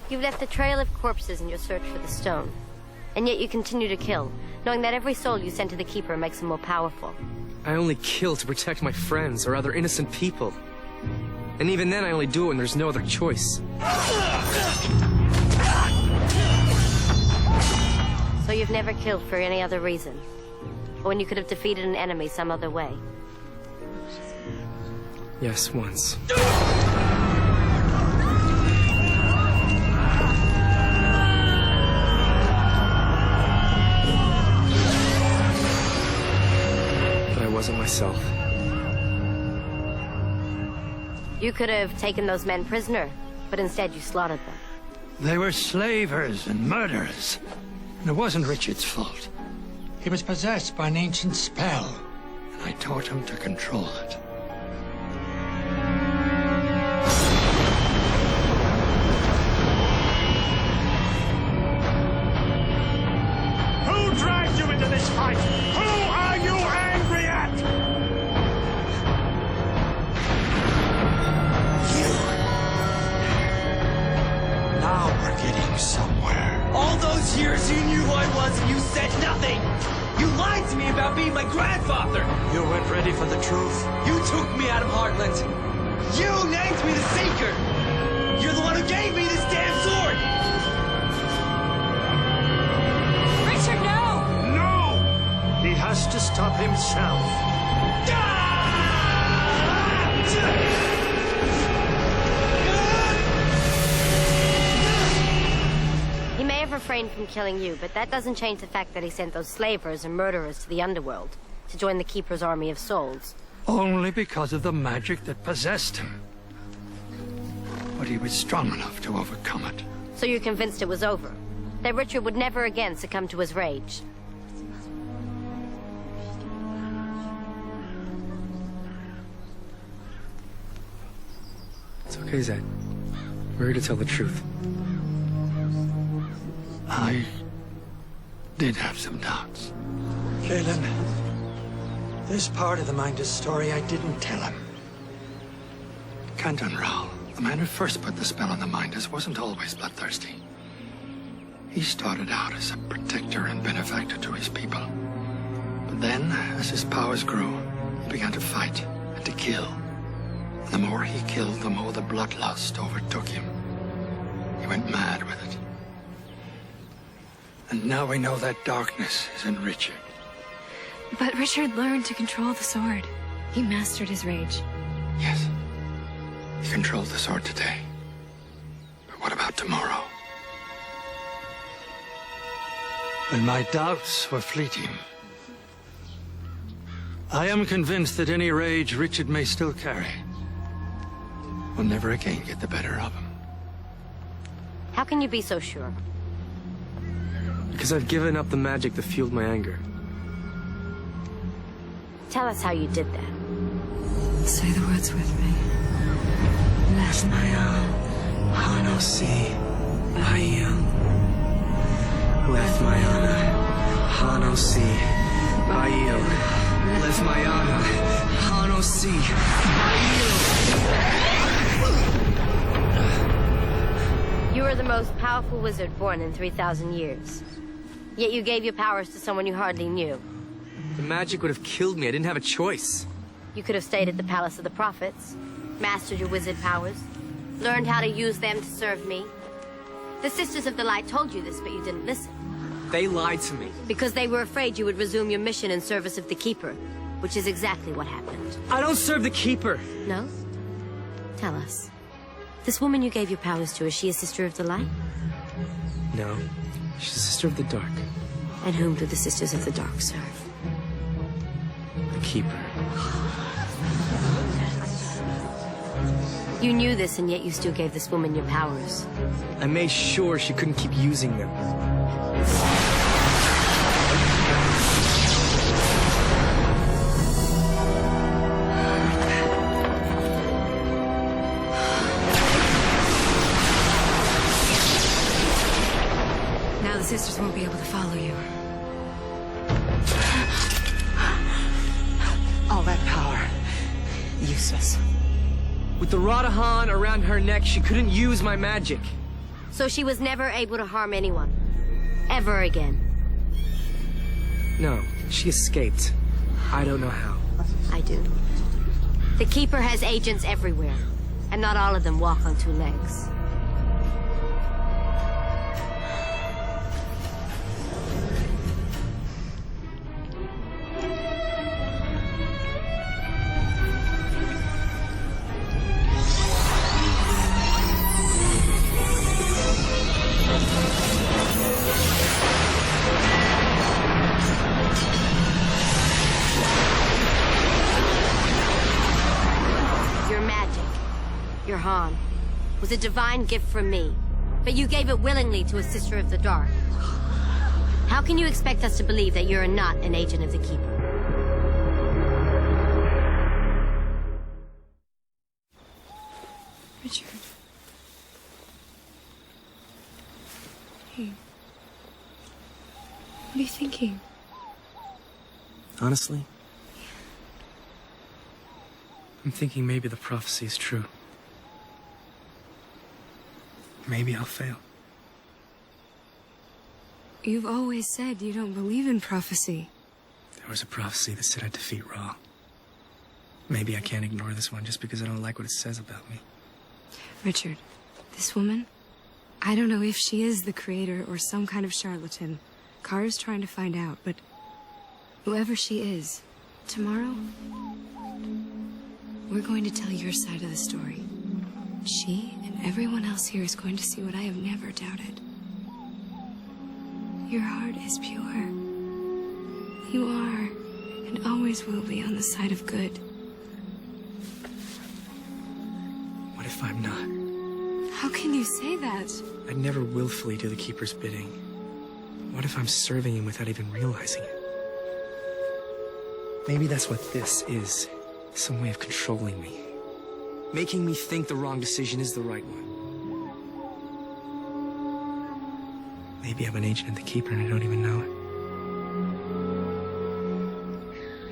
You've left a trail of corpses in your search for the stone. And yet you continue to kill, knowing that every soul you send to the Keeper makes them more powerful. I only kill to protect my friends or other innocent people. And even then I only do it when there's no other choice. So you've never killed for any other reason? Or when you could have defeated an enemy some other way? Yes, once. Wasn't myself. You could have taken those men prisoner, but instead you slaughtered them. They were slavers and murderers. And it wasn't Richard's fault. He was possessed by an ancient spell, and I taught him to control it. Who dragged you into this fight? Who are you angry at? You. Now we're getting somewhere. All those years you knew who I was and you said nothing! You lied to me about being my grandfather! You weren't ready for the truth. You took me out of Heartland! You named me the Seeker! You're the one who gave me this damn sword! Richard, no! No! He has to stop himself. He may have refrained from killing you, but that doesn't change the fact that he sent those slavers and murderers to the underworld to join the Keeper's army of souls. Only because of the magic that possessed him. But he was strong enough to overcome it. So you're convinced it was over? That Richard would never again succumb to his rage? It's okay, Zed. We're here to tell the truth. I did have some doubts. Kahlan, this part of the Minder's story I didn't tell him. Canton Rahl, the man who first put the spell on the Minders, wasn't always bloodthirsty. He started out as a protector and benefactor to his people. But then, as his powers grew, he began to fight and to kill. And the more he killed, the more the bloodlust overtook him. He went mad with it. And now we know that darkness is in Richard. But Richard learned to control the sword. He mastered his rage. Yes. He controlled the sword today. But what about tomorrow? When my doubts were fleeting, I am convinced that any rage Richard may still carry will never again get the better of him. How can you be so sure? Because I've given up the magic that fueled my anger. Tell us how you did that. Say the words with me. Let my Hano see by you. Let my honor, Hano see, by you. Let my honor, Hano see, by you. You were the most powerful wizard born in 3,000 years. Yet you gave your powers to someone you hardly knew. The magic would have killed me. I didn't have a choice. You could have stayed at the Palace of the Prophets, mastered your wizard powers, learned how to use them to serve me. The Sisters of the Light told you this, but you didn't listen. They lied to me. Because they were afraid you would resume your mission in service of the Keeper, which is exactly what happened. I don't serve the Keeper. No? Tell us. This woman you gave your powers to, is she a Sister of the Light? No. She's a Sister of the Dark. And whom do the Sisters of the Dark serve? The Keeper. You knew this, and yet you still gave this woman your powers. I made sure she couldn't keep using them. Now the sisters won't be able to follow you. All that power. Useless. With the Radahan around her neck, she couldn't use my magic. So she was never able to harm anyone. Ever again. No, she escaped. I don't know how. I do. The Keeper has agents everywhere, and not all of them walk on two legs. Your magic, your Han, was a divine gift from me, but you gave it willingly to a Sister of the Dark. How can you expect us to believe that you're not an agent of the Keeper? Richard. Hey. What are you thinking? Honestly? I'm thinking maybe the prophecy is true. Maybe I'll fail. You've always said you don't believe in prophecy. There was a prophecy that said I'd defeat Ra. Maybe I can't ignore this one just because I don't like what it says about me. Richard, this woman, I don't know if she is the creator or some kind of charlatan. Kara's trying to find out, but whoever she is, tomorrow, we're going to tell your side of the story. She and everyone else here is going to see what I have never doubted. Your heart is pure. You are, and always will be, on the side of good. What if I'm not? How can you say that? I'd never willfully do the Keeper's bidding. What if I'm serving him without even realizing it? Maybe that's what this is. Some way of controlling me. Making me think the wrong decision is the right one. Maybe I'm an agent of the Keeper and I don't even know it.